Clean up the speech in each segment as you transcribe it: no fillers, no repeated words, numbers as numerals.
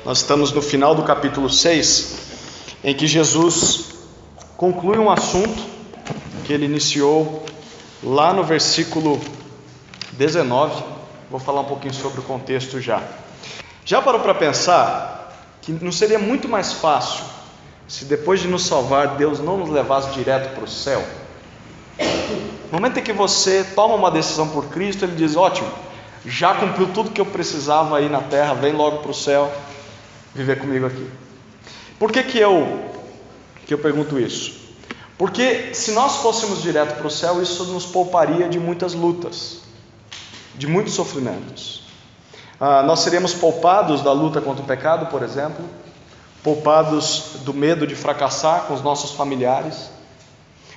Nós estamos no final do capítulo 6, em que Jesus conclui um assunto que ele iniciou lá no versículo 19. Vou falar um pouquinho sobre o contexto já. Já parou para pensar que não seria muito mais fácil se depois de nos salvar, Deus não nos levasse direto para o céu? No momento em que você toma uma decisão por Cristo, Ele diz: ótimo, já cumpriu tudo que eu precisava aí na terra, vem logo para o céu viver comigo aqui. Por que eu pergunto isso? Porque se nós fôssemos direto para o céu, isso nos pouparia de muitas lutas, de muitos sofrimentos. Nós seríamos poupados da luta contra o pecado, por exemplo, poupados do medo de fracassar com os nossos familiares,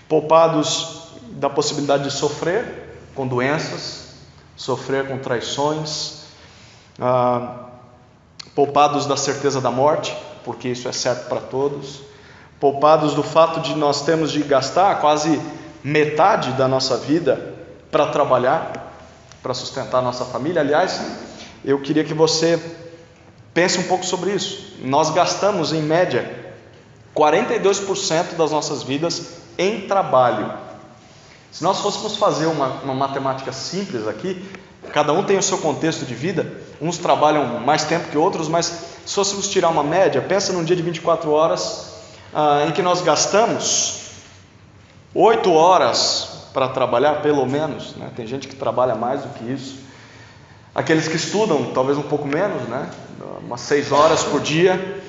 poupados da possibilidade de sofrer com doenças, sofrer com traições, poupados da certeza da morte, porque isso é certo para todos, poupados do fato de nós termos de gastar quase metade da nossa vida para trabalhar, para sustentar a nossa família. Aliás, eu queria que você pense um pouco sobre isso. Nós gastamos em média 42% das nossas vidas em trabalho. Se nós fôssemos fazer uma matemática simples aqui, cada um tem o seu contexto de vida, uns trabalham mais tempo que outros, mas se fôssemos tirar uma média, pensa num dia de 24 horas em que nós gastamos 8 horas para trabalhar, pelo menos, né? Tem gente que trabalha mais do que isso. Aqueles que estudam, talvez um pouco menos, né? Umas 6 horas por dia.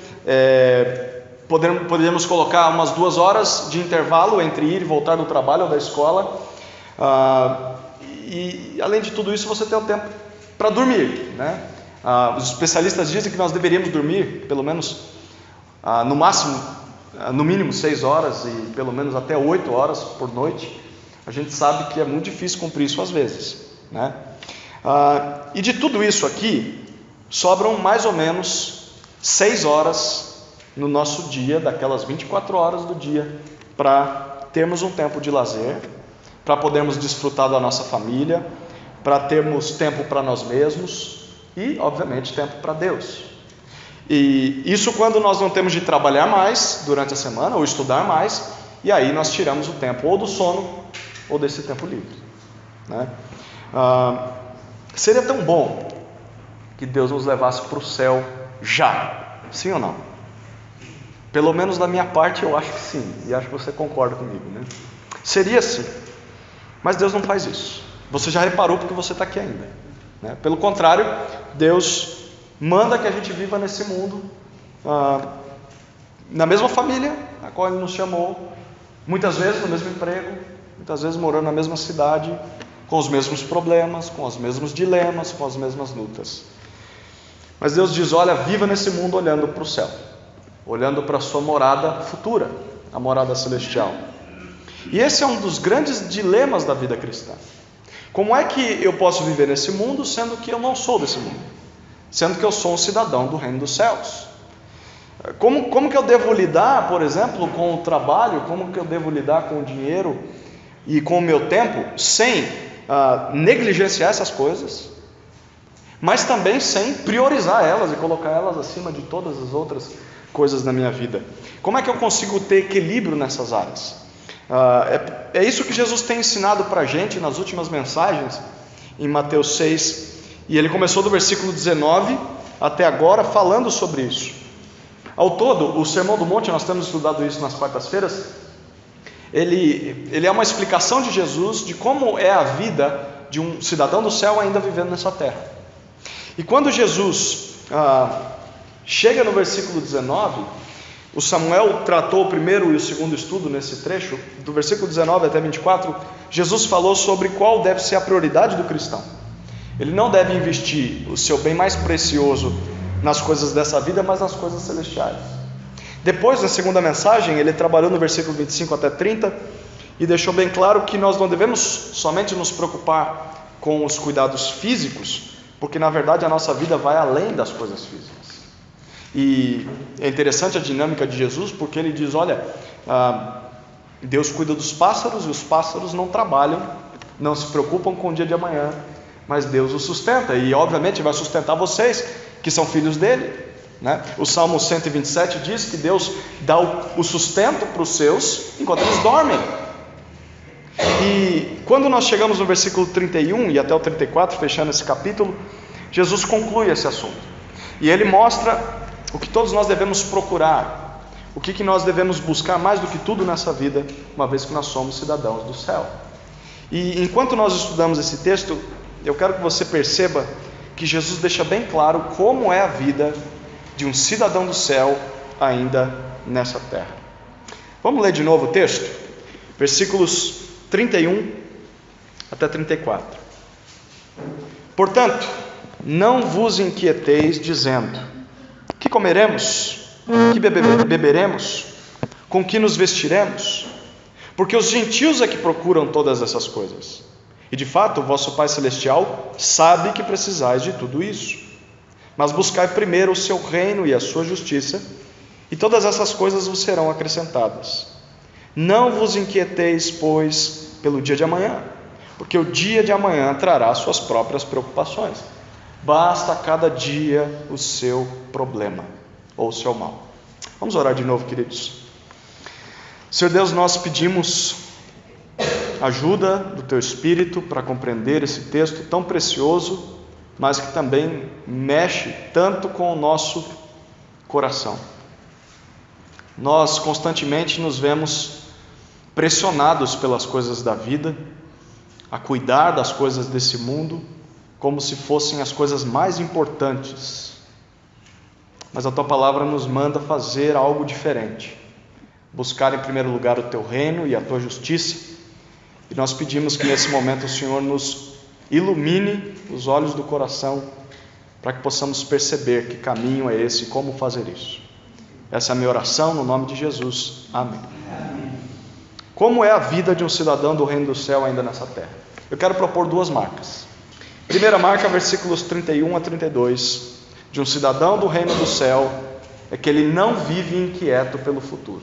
Poderíamos colocar umas 2 horas de intervalo entre ir e voltar do trabalho ou da escola. E além de tudo isso, você tem o tempo para dormir, né? Os especialistas dizem que nós deveríamos dormir pelo menos, no mínimo 6 horas e pelo menos até 8 horas por noite. A gente sabe que é muito difícil cumprir isso às vezes, né? E de tudo isso aqui, sobram mais ou menos 6 horas no nosso dia, daquelas 24 horas do dia, para termos um tempo de lazer, para podermos desfrutar da nossa família, para termos tempo para nós mesmos e, obviamente, tempo para Deus. E isso quando nós não temos de trabalhar mais durante a semana ou estudar mais, e aí nós tiramos o tempo ou do sono ou desse tempo livre, né? Seria tão bom que Deus nos levasse para o céu já, sim ou não? Pelo menos da minha parte eu acho que sim, e acho que você concorda comigo, né? Seria sim, mas Deus não faz isso. Você já reparou porque você está aqui ainda, né? Pelo contrário, Deus manda que a gente viva nesse mundo, na mesma família a qual Ele nos chamou, muitas vezes no mesmo emprego, muitas vezes morando na mesma cidade, com os mesmos problemas, com os mesmos dilemas, com as mesmas lutas. Mas Deus diz: olha, viva nesse mundo olhando para o céu, olhando para a sua morada futura, a morada celestial. E esse é um dos grandes dilemas da vida cristã. Como é que eu posso viver nesse mundo sendo que eu não sou desse mundo? Sendo que eu sou um cidadão do reino dos céus? Como que eu devo lidar, por exemplo, com o trabalho? Como que eu devo lidar com o dinheiro e com o meu tempo sem negligenciar essas coisas, mas também sem priorizar elas e colocar elas acima de todas as outras coisas na minha vida? Como é que eu consigo ter equilíbrio nessas áreas? É isso que Jesus tem ensinado para a gente nas últimas mensagens em Mateus 6, e ele começou do versículo 19 até agora falando sobre isso. Ao todo, o Sermão do Monte, nós temos estudado isso nas quartas-feiras, ele é uma explicação de Jesus de como é a vida de um cidadão do céu ainda vivendo nessa terra. E quando Jesus chega no versículo 19, o Samuel tratou o primeiro e o segundo estudo nesse trecho, do versículo 19 até 24, Jesus falou sobre qual deve ser a prioridade do cristão. Ele não deve investir o seu bem mais precioso nas coisas dessa vida, mas nas coisas celestiais. Depois, na segunda mensagem, ele trabalhou no versículo 25 até 30 e deixou bem claro que nós não devemos somente nos preocupar com os cuidados físicos, porque na verdade a nossa vida vai além das coisas físicas. E é interessante a dinâmica de Jesus, porque ele diz: olha, Deus cuida dos pássaros e os pássaros não trabalham, não se preocupam com o dia de amanhã, mas Deus os sustenta, e obviamente vai sustentar vocês que são filhos dele. né? O Salmo 127 diz que Deus dá o sustento para os seus enquanto eles dormem. E quando nós chegamos no versículo 31 e até o 34, fechando esse capítulo, Jesus conclui esse assunto. E ele mostra o que todos nós devemos procurar, o que nós devemos buscar mais do que tudo nessa vida, uma vez que nós somos cidadãos do céu. E enquanto nós estudamos esse texto, eu quero que você perceba que Jesus deixa bem claro como é a vida de um cidadão do céu ainda nessa terra. Vamos ler de novo o texto? Versículos 31 até 34. Portanto, não vos inquieteis dizendo: que comeremos? Que beberemos? Com que nos vestiremos? Porque os gentios é que procuram todas essas coisas. E de fato, o vosso Pai Celestial sabe que precisais de tudo isso. Mas buscai primeiro o seu reino e a sua justiça, e todas essas coisas vos serão acrescentadas. Não vos inquieteis, pois, pelo dia de amanhã, porque o dia de amanhã trará suas próprias preocupações. Basta a cada dia o seu problema, ou o seu mal. Vamos orar de novo, queridos. Senhor Deus, nós pedimos ajuda do Teu Espírito para compreender esse texto tão precioso, mas que também mexe tanto com o nosso coração. Nós constantemente nos vemos pressionados pelas coisas da vida, a cuidar das coisas desse mundo, como se fossem as coisas mais importantes. Mas a Tua Palavra nos manda fazer algo diferente. Buscar em primeiro lugar o Teu reino e a Tua justiça. E nós pedimos que nesse momento o Senhor nos ilumine os olhos do coração, para que possamos perceber que caminho é esse e como fazer isso. Essa é a minha oração no nome de Jesus. Amém. Como é a vida de um cidadão do reino do céu ainda nessa terra? Eu quero propor duas marcas. Primeira marca, versículos 31 a 32, de um cidadão do reino do céu, é que ele não vive inquieto pelo futuro.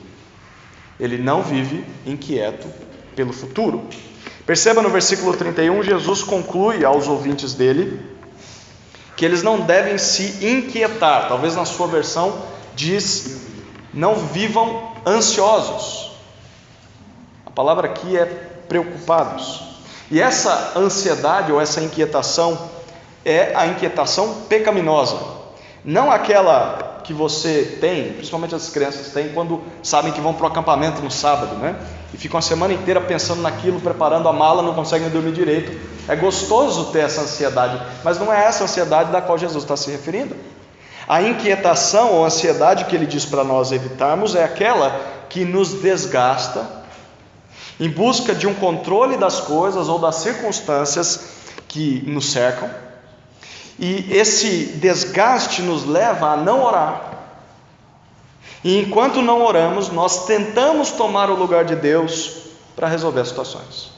Ele não vive inquieto pelo futuro. Perceba no versículo 31, Jesus conclui aos ouvintes dele que eles não devem se inquietar. Talvez na sua versão diz: não vivam ansiosos. A palavra aqui é preocupados. E essa ansiedade ou essa inquietação é a inquietação pecaminosa. Não aquela que você tem, principalmente as crianças têm, quando sabem que vão para o acampamento no sábado, né? E ficam a semana inteira pensando naquilo, preparando a mala, não conseguem dormir direito. É gostoso ter essa ansiedade, mas não é essa ansiedade da qual Jesus está se referindo. A inquietação ou ansiedade que ele diz para nós evitarmos é aquela que nos desgasta em busca de um controle das coisas ou das circunstâncias que nos cercam, e esse desgaste nos leva a não orar. E enquanto não oramos, nós tentamos tomar o lugar de Deus para resolver as situações.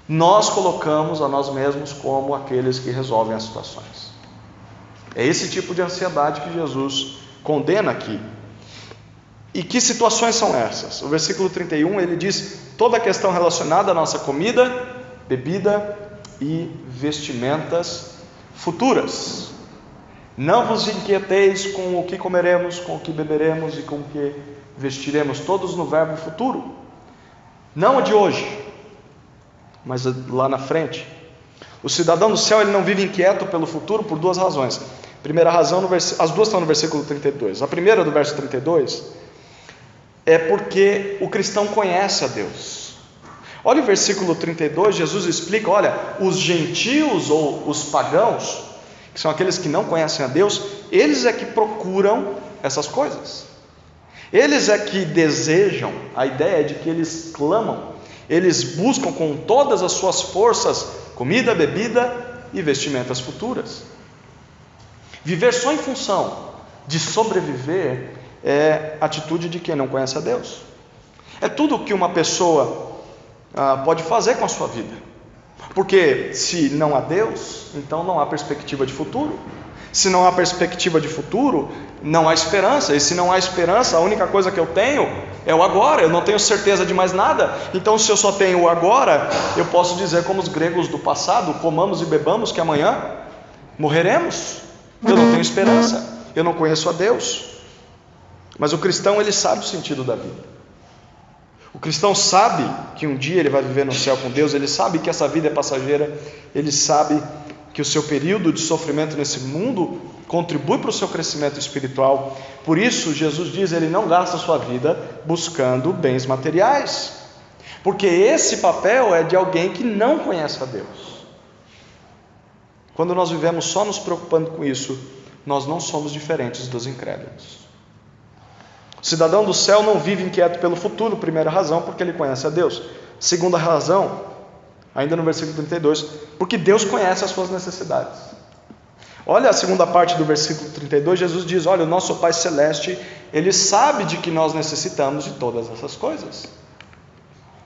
Nós colocamos a nós mesmos como aqueles que resolvem as situações. É esse tipo de ansiedade que Jesus condena aqui. E que situações são essas? O versículo 31, ele diz toda a questão relacionada à nossa comida, bebida e vestimentas futuras. Não vos inquieteis com o que comeremos, com o que beberemos e com o que vestiremos, todos no verbo futuro. Não o de hoje, mas lá na frente. O cidadão do céu, ele não vive inquieto pelo futuro por duas razões. Primeira razão, as duas estão no versículo 32. A primeira do verso 32 é porque o cristão conhece a Deus. Olha o versículo 32, Jesus explica, olha, os gentios ou os pagãos, que são aqueles que não conhecem a Deus, eles é que procuram essas coisas. Eles é que desejam, a ideia é de que eles clamam, eles buscam com todas as suas forças comida, bebida e vestimentas futuras. Viver só em função de sobreviver é atitude de quem não conhece a Deus. É tudo o que uma pessoa pode fazer com a sua vida. Porque se não há Deus, então não há perspectiva de futuro. Se não há perspectiva de futuro, não há esperança. E se não há esperança, a única coisa que eu tenho é o agora. Eu não tenho certeza de mais nada. Então, se eu só tenho o agora, eu posso dizer como os gregos do passado: comamos e bebamos, que amanhã morreremos. eu não tenho esperança, eu não conheço a Deus. Mas o cristão, ele sabe o sentido da vida. O cristão sabe que um dia ele vai viver no céu com Deus, ele sabe que essa vida é passageira, ele sabe que o seu período de sofrimento nesse mundo contribui para o seu crescimento espiritual. Por isso, Jesus diz, ele não gasta a sua vida buscando bens materiais, porque esse papel é de alguém que não conhece a Deus. Quando nós vivemos só nos preocupando com isso, nós não somos diferentes dos incrédulos. O cidadão do céu não vive inquieto pelo futuro, primeira razão, porque ele conhece a Deus. Segunda razão, ainda no versículo 32, porque Deus conhece as suas necessidades. Olha a segunda parte do versículo 32, Jesus diz, olha, o nosso Pai Celeste, Ele sabe de que nós necessitamos de todas essas coisas.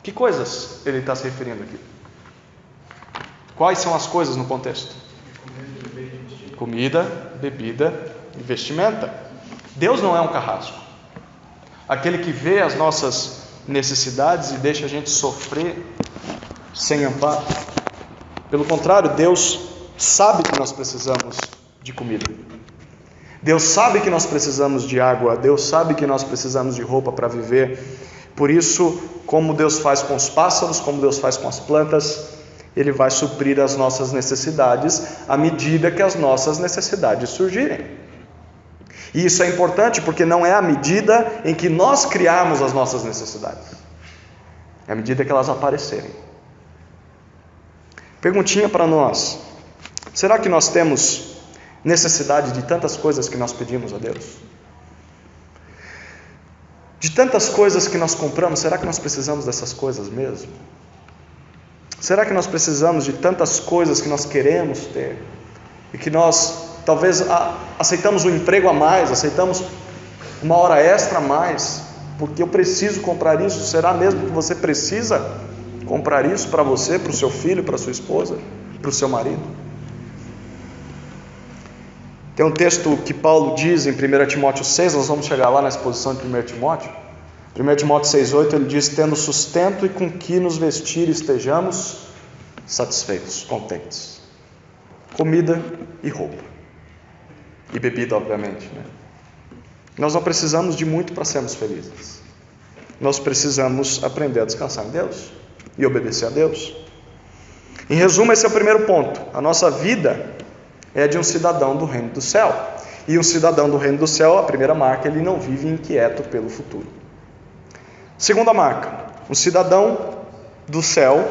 Que coisas Ele está se referindo aqui? Quais são as coisas no contexto? Comida, bebida e vestimenta. Deus não é um carrasco. Aquele que vê as nossas necessidades e deixa a gente sofrer sem amparo. Pelo contrário, Deus sabe que nós precisamos de comida. Deus sabe que nós precisamos de água. Deus sabe que nós precisamos de roupa para viver. Por isso, como Deus faz com os pássaros, como Deus faz com as plantas, Ele vai suprir as nossas necessidades à medida que as nossas necessidades surgirem. E isso é importante porque não é à medida em que nós criarmos as nossas necessidades, é à medida que elas aparecerem. Perguntinha para nós: será que nós temos necessidade de tantas coisas que nós pedimos a Deus? De tantas coisas que nós compramos, será que nós precisamos dessas coisas mesmo? Será que nós precisamos de tantas coisas que nós queremos ter e que nós talvez aceitamos um emprego a mais, aceitamos uma hora extra a mais, porque eu preciso comprar isso? Será mesmo que você precisa comprar isso para você, para o seu filho, para a sua esposa, para o seu marido? Tem um texto que Paulo diz em 1 Timóteo 6, nós vamos chegar lá na exposição de 1 Timóteo. 1 Timóteo 6,8, ele diz, tendo sustento e com que nos vestir estejamos satisfeitos, contentes. Comida e roupa. E bebida, obviamente, né? Nós não precisamos de muito para sermos felizes. Nós precisamos aprender a descansar em Deus e obedecer a Deus. Em resumo, esse é o primeiro ponto. A nossa vida é de um cidadão do reino do céu. E um cidadão do reino do céu, a primeira marca, ele não vive inquieto pelo futuro. Segunda marca, um cidadão do céu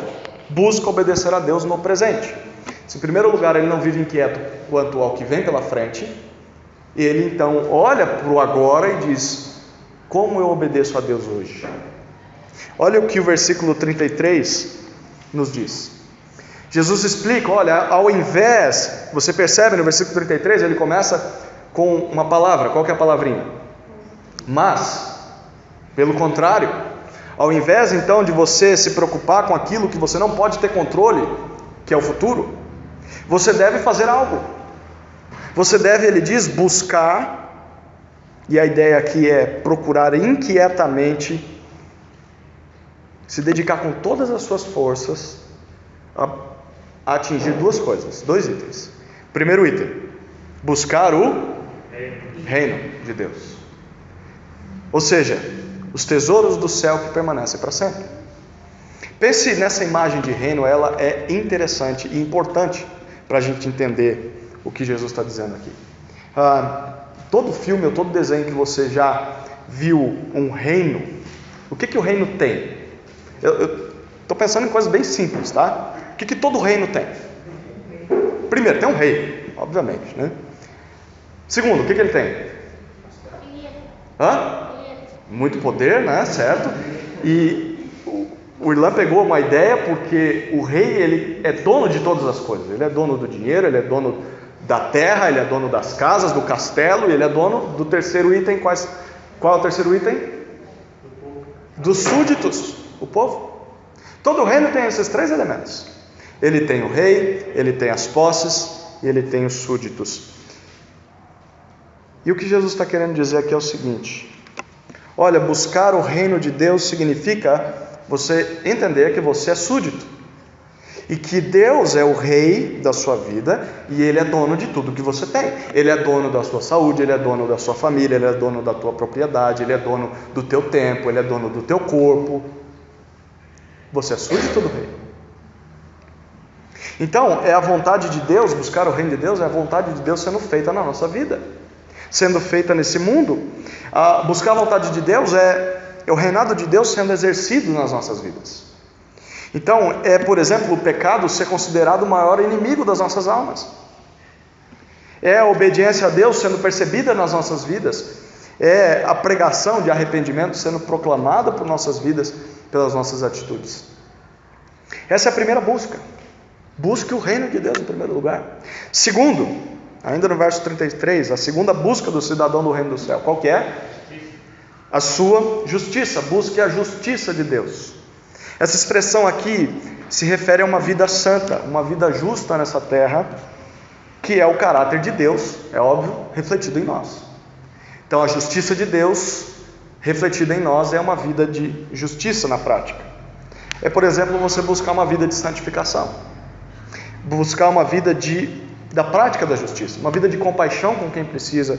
busca obedecer a Deus no presente. Se em primeiro lugar ele não vive inquieto quanto ao que vem pela frente, ele então olha para o agora e diz, como eu obedeço a Deus hoje? Olha o que o versículo 33 nos diz. Jesus explica, olha, ao invés, você percebe no versículo 33, ele começa com uma palavra, qual que é a palavrinha? Mas, pelo contrário, ao invés então de você se preocupar com aquilo que você não pode ter controle, que é o futuro, você deve fazer algo. Você deve, ele diz, buscar, e a ideia aqui é procurar inquietamente, se dedicar com todas as suas forças a atingir duas coisas, dois itens. Primeiro item, buscar o reino de Deus. Ou seja, os tesouros do céu que permanecem para sempre. Pense nessa imagem de reino, ela é interessante e importante para a gente entender o que Jesus está dizendo aqui. Todo filme ou todo desenho que você já viu um reino, o que o reino tem? Eu estou pensando em coisas bem simples, tá? O que todo reino tem? Primeiro, tem um rei, obviamente, né? Segundo, o que ele tem? Muito poder, né? Certo? E o Irlan pegou uma ideia porque o rei, ele é dono de todas as coisas. Ele é dono do dinheiro, ele é dono da terra, ele é dono das casas, do castelo, e ele é dono do terceiro item. Qual é o terceiro item? Dos súditos, o povo. Todo reino tem esses três elementos. Ele tem o rei, ele tem as posses e ele tem os súditos. E o que Jesus está querendo dizer aqui é o seguinte: olha, buscar o reino de Deus significa você entender que você é súdito. E que Deus é o rei da sua vida e Ele é dono de tudo que você tem. Ele é dono da sua saúde, Ele é dono da sua família, Ele é dono da tua propriedade, Ele é dono do teu tempo, Ele é dono do teu corpo. Você é súdito do rei. Então, é a vontade de Deus, buscar o reino de Deus, é a vontade de Deus sendo feita na nossa vida, sendo feita nesse mundo. Buscar a vontade de Deus é o reinado de Deus sendo exercido nas nossas vidas. Então, por exemplo, o pecado ser considerado o maior inimigo das nossas almas. É a obediência a Deus sendo percebida nas nossas vidas. É a pregação de arrependimento sendo proclamada por nossas vidas, pelas nossas atitudes. Essa é a primeira busca. Busque o reino de Deus em primeiro lugar. Segundo, ainda no verso 33, a segunda busca do cidadão do reino do céu, qual que é? A sua justiça. Busque a justiça de Deus. Essa expressão aqui se refere a uma vida santa, uma vida justa nessa terra, que é o caráter de Deus, é óbvio, refletido em nós. Então a justiça de Deus refletida em nós é uma vida de justiça na prática. É, por exemplo, você buscar uma vida de santificação, buscar uma vida da prática da justiça, uma vida de compaixão com quem precisa,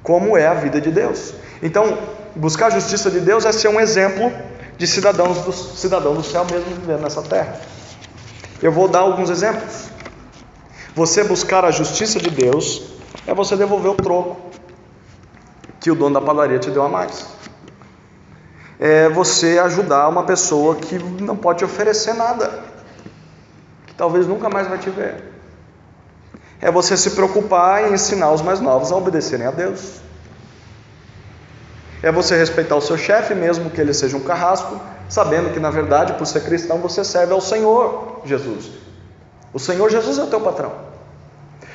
como é a vida de Deus. Então, buscar a justiça de Deus é ser um exemplo de cidadão do céu mesmo vivendo nessa terra. Eu vou dar alguns exemplos. Você buscar a justiça de Deus é você devolver o troco que o dono da padaria te deu a mais. É você ajudar uma pessoa que não pode te oferecer nada, que talvez nunca mais vai te ver. É você se preocupar em ensinar os mais novos a obedecerem a Deus. É você respeitar o seu chefe, mesmo que ele seja um carrasco, sabendo que na verdade, por ser cristão, você serve ao Senhor Jesus. O Senhor Jesus é o teu patrão.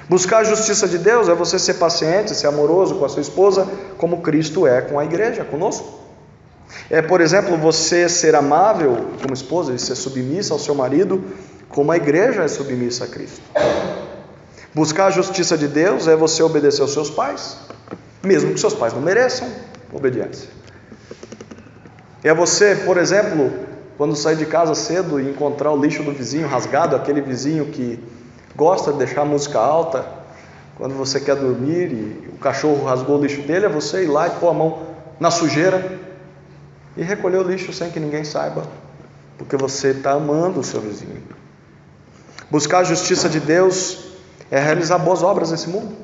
Buscar a justiça de Deus é você ser paciente, ser amoroso com a sua esposa, como Cristo é com a igreja, conosco. É, por exemplo, você ser amável como esposa e ser submissa ao seu marido, como a igreja é submissa a Cristo. Buscar a justiça de Deus é você obedecer aos seus pais, mesmo que seus pais não mereçam obediência. É você, por exemplo, quando sair de casa cedo e encontrar o lixo do vizinho rasgado, aquele vizinho que gosta de deixar a música alta, quando você quer dormir e o cachorro rasgou o lixo dele, é você ir lá e pôr a mão na sujeira e recolher o lixo sem que ninguém saiba, porque você está amando o seu vizinho. Buscar a justiça de Deus é realizar boas obras nesse mundo,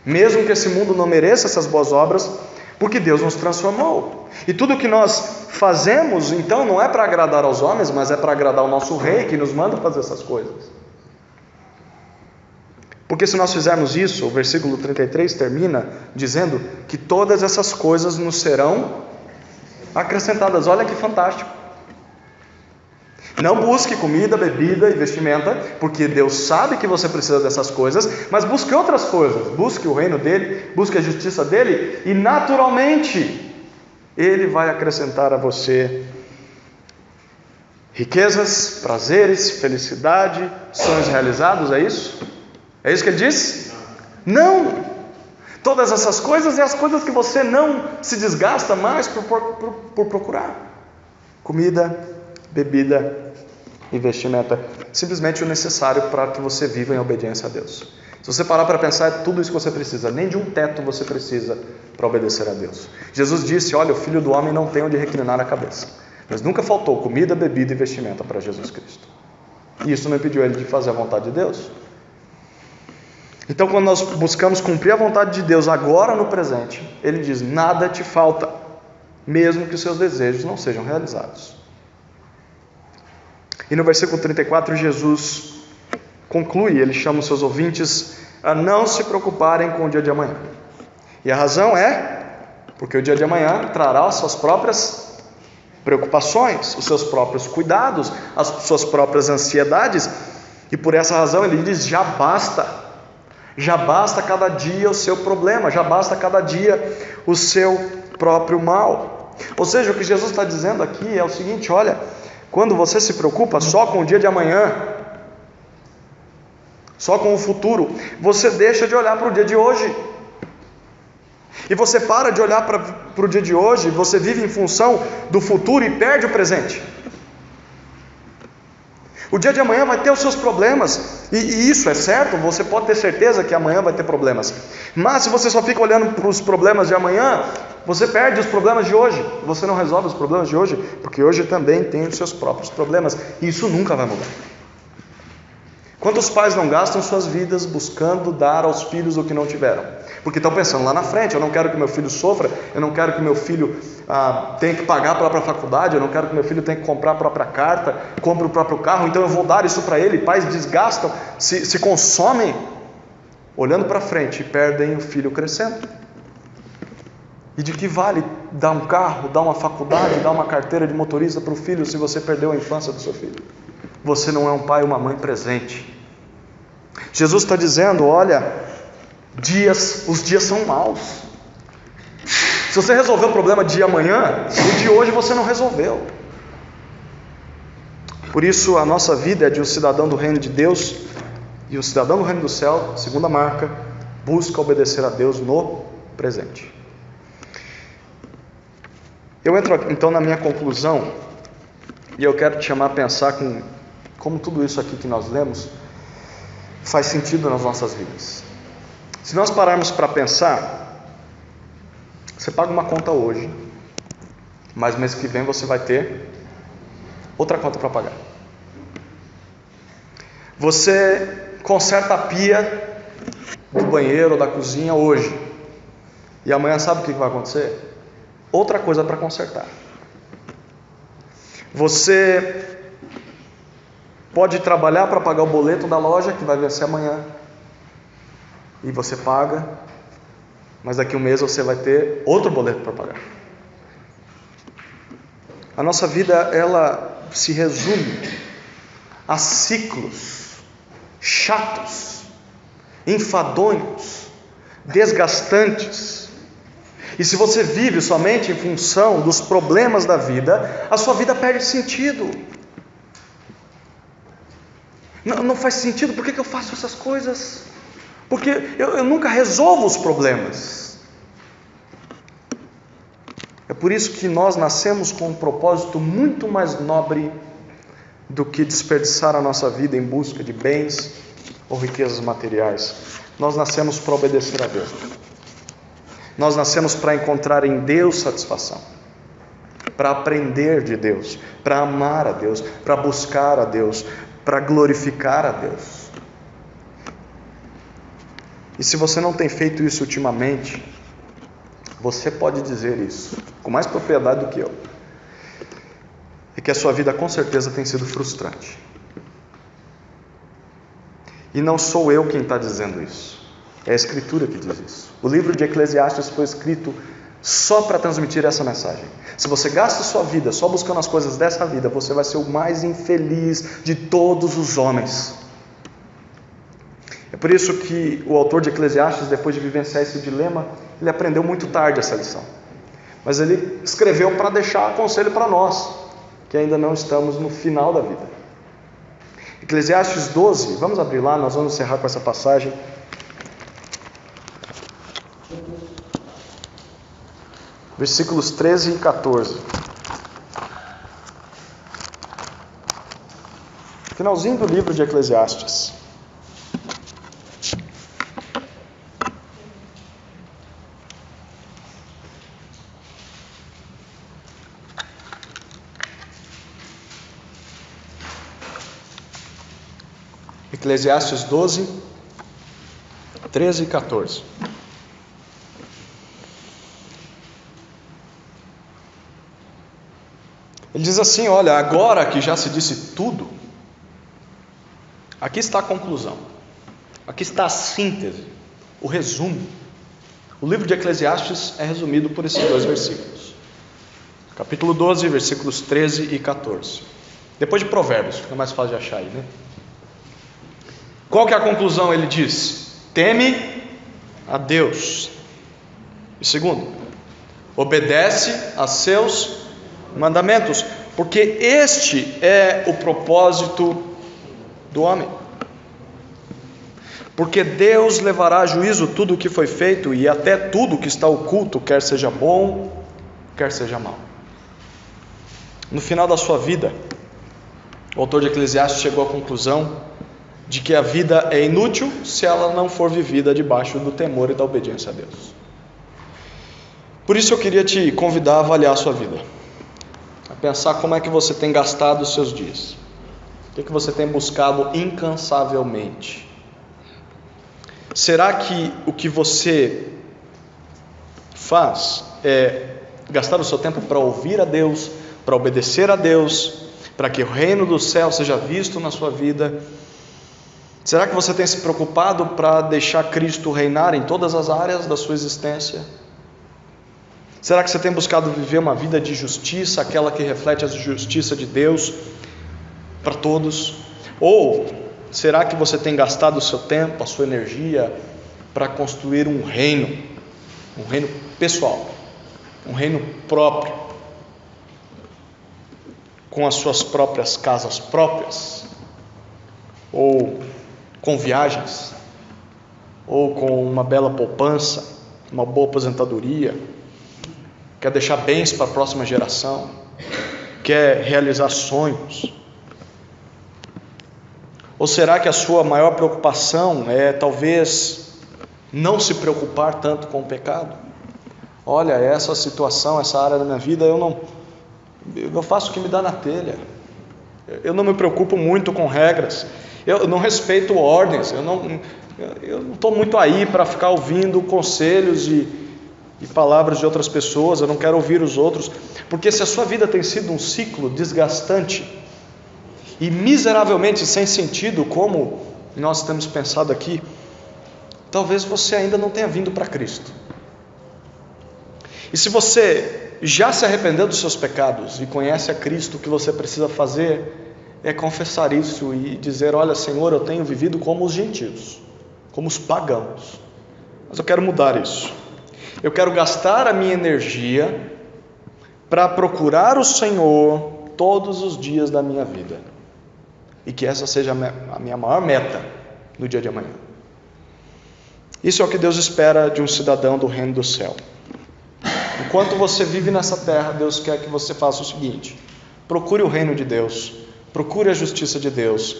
mesmo que esse mundo não mereça essas boas obras, porque Deus nos transformou. E tudo que nós fazemos, então, não é para agradar aos homens, mas é para agradar ao nosso rei, que nos manda fazer essas coisas. Porque se nós fizermos isso, o versículo 33 termina dizendo que todas essas coisas nos serão acrescentadas. Olha que fantástico. Não busque comida, bebida e vestimenta, porque Deus sabe que você precisa dessas coisas, mas busque outras coisas. Busque o reino dele, busque a justiça dele, e naturalmente ele vai acrescentar a você riquezas, prazeres, felicidade, sonhos realizados. É isso? É isso que ele diz? Não! Todas essas coisas e as coisas que você não se desgasta mais por procurar. Comida, bebida e vestimenta, simplesmente o necessário para que você viva em obediência a Deus. Se você parar para pensar, é tudo isso que você precisa. Nem de um teto você precisa para obedecer a Deus. Jesus disse, olha, o Filho do Homem não tem onde reclinar a cabeça. Mas nunca faltou comida, bebida e vestimenta para Jesus Cristo. E isso não impediu ele de fazer a vontade de Deus. Então, quando nós buscamos cumprir a vontade de Deus agora no presente, ele diz, nada te falta, mesmo que os seus desejos não sejam realizados. E no versículo 34, Jesus conclui, ele chama os seus ouvintes a não se preocuparem com o dia de amanhã. E a razão é, porque o dia de amanhã trará as suas próprias preocupações, os seus próprios cuidados, as suas próprias ansiedades, e por essa razão ele diz, já basta cada dia o seu problema, já basta cada dia o seu próprio mal. Ou seja, o que Jesus está dizendo aqui é o seguinte, olha, quando você se preocupa só com o dia de amanhã, só com o futuro, você deixa de olhar para o dia de hoje. E você para de olhar para o dia de hoje, você vive em função do futuro e perde o presente. O dia de amanhã vai ter os seus problemas, e isso é certo, você pode ter certeza que amanhã vai ter problemas. Mas se você só fica olhando para os problemas de amanhã, você perde os problemas de hoje. Você não resolve os problemas de hoje, porque hoje também tem os seus próprios problemas, e isso nunca vai mudar. Quantos pais não gastam suas vidas buscando dar aos filhos o que não tiveram? Porque estão pensando lá na frente: eu não quero que meu filho sofra, eu não quero que meu filho tenha que pagar a própria faculdade, eu não quero que meu filho tenha que comprar a própria carta, compre o próprio carro, então eu vou dar isso para ele. Pais desgastam, se consomem olhando para frente e perdem o filho crescendo. E de que vale dar um carro, dar uma faculdade, dar uma carteira de motorista para o filho se você perdeu a infância do seu filho? Você não é um pai ou uma mãe presente. Jesus está dizendo: olha, os dias são maus. Se você resolveu o problema de amanhã, o de hoje você não resolveu. Por isso a nossa vida é de um cidadão do reino de Deus, e o cidadão do reino do céu, segunda marca, busca obedecer a Deus no presente. Eu entro então na minha conclusão, e eu quero te chamar a pensar como tudo isso aqui que nós lemos faz sentido nas nossas vidas. Se nós pararmos para pensar, você paga uma conta hoje, mas mês que vem você vai ter outra conta para pagar. Você conserta a pia do banheiro ou da cozinha hoje, e amanhã sabe o que vai acontecer? Outra coisa para consertar. Você pode trabalhar para pagar o boleto da loja que vai vencer amanhã, e você paga, mas daqui a um mês você vai ter outro boleto para pagar. A nossa vida, ela se resume a ciclos chatos, enfadonhos, desgastantes. E se você vive somente em função dos problemas da vida, a sua vida perde sentido. Não faz sentido. Por que eu faço essas coisas? Porque eu nunca resolvo os problemas. É por isso que nós nascemos com um propósito muito mais nobre do que desperdiçar a nossa vida em busca de bens ou riquezas materiais. Nós nascemos para obedecer a Deus. Nós nascemos para encontrar em Deus satisfação, para aprender de Deus, para amar a Deus, para buscar a Deus, para glorificar a Deus. E se você não tem feito isso ultimamente, você pode dizer isso com mais propriedade do que eu, é que a sua vida com certeza tem sido frustrante. E não sou eu quem está dizendo isso, é a Escritura que diz isso. O livro de Eclesiastes foi escrito só para transmitir essa mensagem. Se você gasta sua vida só buscando as coisas dessa vida, você vai ser o mais infeliz de todos os homens. É por isso que o autor de Eclesiastes, depois de vivenciar esse dilema, ele aprendeu muito tarde essa lição. Mas ele escreveu para deixar conselho para nós, que ainda não estamos no final da vida. Eclesiastes 12, vamos abrir lá, nós vamos encerrar com essa passagem. Versículos 13 e 14. Finalzinho do livro de Eclesiastes. Eclesiastes 12, 13 e 14. Ele diz assim: olha, agora que já se disse tudo, aqui está a conclusão, aqui está a síntese, o resumo. O livro de Eclesiastes é resumido por esses dois versículos. Capítulo 12, versículos 13 e 14. Depois de Provérbios, fica mais fácil de achar aí, né? Qual que é a conclusão? Ele diz: teme a Deus. E segundo, obedece a seus mandamentos, porque este é o propósito do homem. Porque Deus levará a juízo tudo o que foi feito, e até tudo o que está oculto, quer seja bom, quer seja mal. No final da sua vida, O autor de Eclesiastes chegou à conclusão de que a vida é inútil se ela não for vivida debaixo do temor e da obediência a Deus. Por isso eu queria te convidar a avaliar a sua vida, a pensar como é que você tem gastado os seus dias, o que você tem buscado incansavelmente. Será que o que você faz é gastar o seu tempo para ouvir a Deus, para obedecer a Deus, para que o reino do céu seja visto na sua vida? Será que você tem se preocupado para deixar Cristo reinar em todas as áreas da sua existência? Será que você tem buscado viver uma vida de justiça, aquela que reflete a justiça de Deus para todos? Ou será que você tem gastado o seu tempo, a sua energia para construir um reino pessoal, um reino próprio, com as suas próprias casas próprias, ou com viagens, ou com uma bela poupança, uma boa aposentadoria? Quer deixar bens para a próxima geração? Quer realizar sonhos? Ou será que a sua maior preocupação é talvez não se preocupar tanto com o pecado? Olha, essa situação, essa área da minha vida, eu faço o que me dá na telha. Eu não me preocupo muito com regras. Eu não respeito ordens. Eu não estou muito aí para ficar ouvindo conselhos e palavras de outras pessoas. Eu não quero ouvir os outros. Porque se a sua vida tem sido um ciclo desgastante e miseravelmente sem sentido, como nós temos pensado aqui, talvez você ainda não tenha vindo para Cristo. E se você já se arrependeu dos seus pecados e conhece a Cristo, o que você precisa fazer é confessar isso e dizer: olha, Senhor, eu tenho vivido como os gentios, como os pagãos, mas eu quero mudar isso. Eu quero gastar a minha energia para procurar o Senhor todos os dias da minha vida, e que essa seja a minha maior meta no dia de amanhã. Isso é o que Deus espera de um cidadão do reino do céu. Enquanto você vive nessa terra, Deus quer que você faça o seguinte: procure o reino de Deus, procure a justiça de Deus,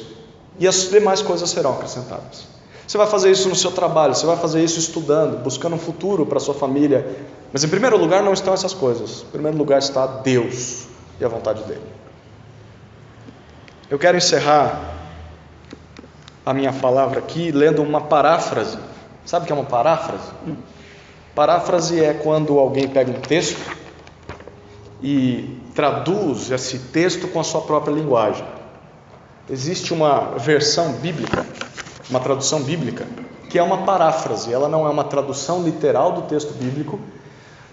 e as demais coisas serão acrescentadas. Você vai fazer isso no seu trabalho, você vai fazer isso estudando, buscando um futuro para a sua família, mas em primeiro lugar não estão essas coisas. Em primeiro lugar está Deus e a vontade dele. Eu quero encerrar a minha palavra aqui lendo uma paráfrase. Sabe o que é uma paráfrase? Paráfrase é quando alguém pega um texto e traduz esse texto com a sua própria linguagem. Existe uma versão bíblica, uma tradução bíblica, que é uma paráfrase. Ela não é uma tradução literal do texto bíblico,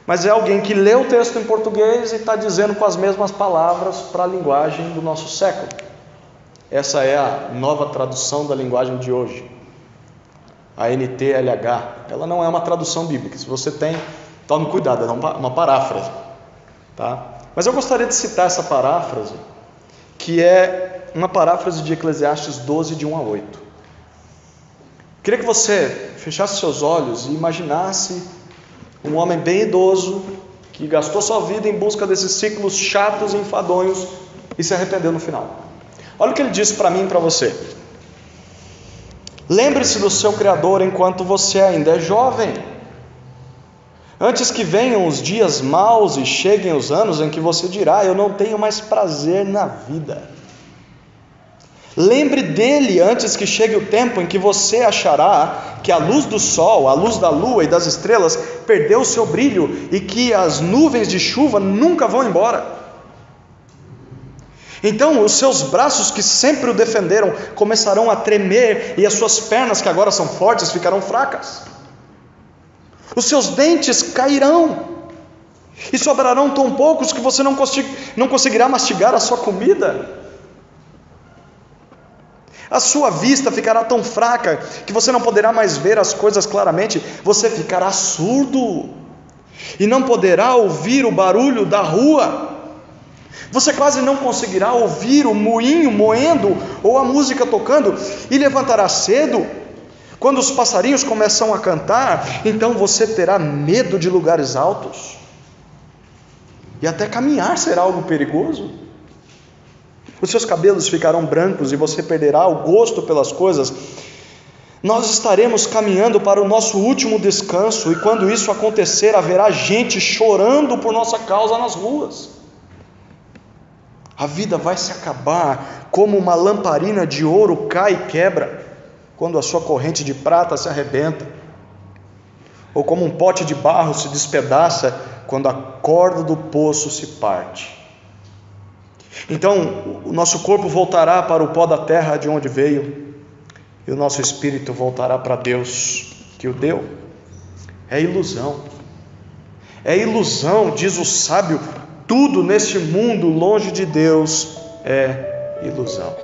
mas é alguém que lê o texto em português e está dizendo com as mesmas palavras para a linguagem do nosso século. Essa é a nova tradução da linguagem de hoje, a NTLH. Ela não é uma tradução bíblica. Se você tem, tome cuidado, é uma paráfrase, tá? Mas eu gostaria de citar essa paráfrase, que é uma paráfrase de Eclesiastes 12, de 1 a 8. Queria que você fechasse seus olhos e imaginasse um homem bem idoso, que gastou sua vida em busca desses ciclos chatos e enfadonhos e se arrependeu no final. Olha o que ele disse para mim e para você: lembre-se do seu Criador enquanto você ainda é jovem, antes que venham os dias maus e cheguem os anos em que você dirá: eu não tenho mais prazer na vida. Lembre dele antes que chegue o tempo em que você achará que a luz do sol, a luz da lua e das estrelas perdeu o seu brilho e que as nuvens de chuva nunca vão embora. Então os seus braços que sempre o defenderam começarão a tremer e as suas pernas, que agora são fortes, ficarão fracas. Os seus dentes cairão e sobrarão tão poucos que você não conseguirá mastigar a sua comida. A sua vista ficará tão fraca que você não poderá mais ver as coisas claramente. Você ficará surdo e não poderá ouvir o barulho da rua. Você quase não conseguirá ouvir o moinho moendo ou a música tocando, e levantará cedo. Quando os passarinhos começam a cantar, então você terá medo de lugares altos, e até caminhar será algo perigoso. os seus cabelos ficarão brancos e você perderá o gosto pelas coisas, nós estaremos caminhando para o nosso último descanso, e quando isso acontecer, haverá gente chorando por nossa causa nas ruas. A vida vai se acabar como uma lamparina de ouro cai e quebra quando a sua corrente de prata se arrebenta, ou como um pote de barro se despedaça quando a corda do poço se parte. Então o nosso corpo voltará para o pó da terra de onde veio, e o nosso espírito voltará para Deus que o deu. É ilusão, diz o sábio, tudo neste mundo longe de Deus é ilusão.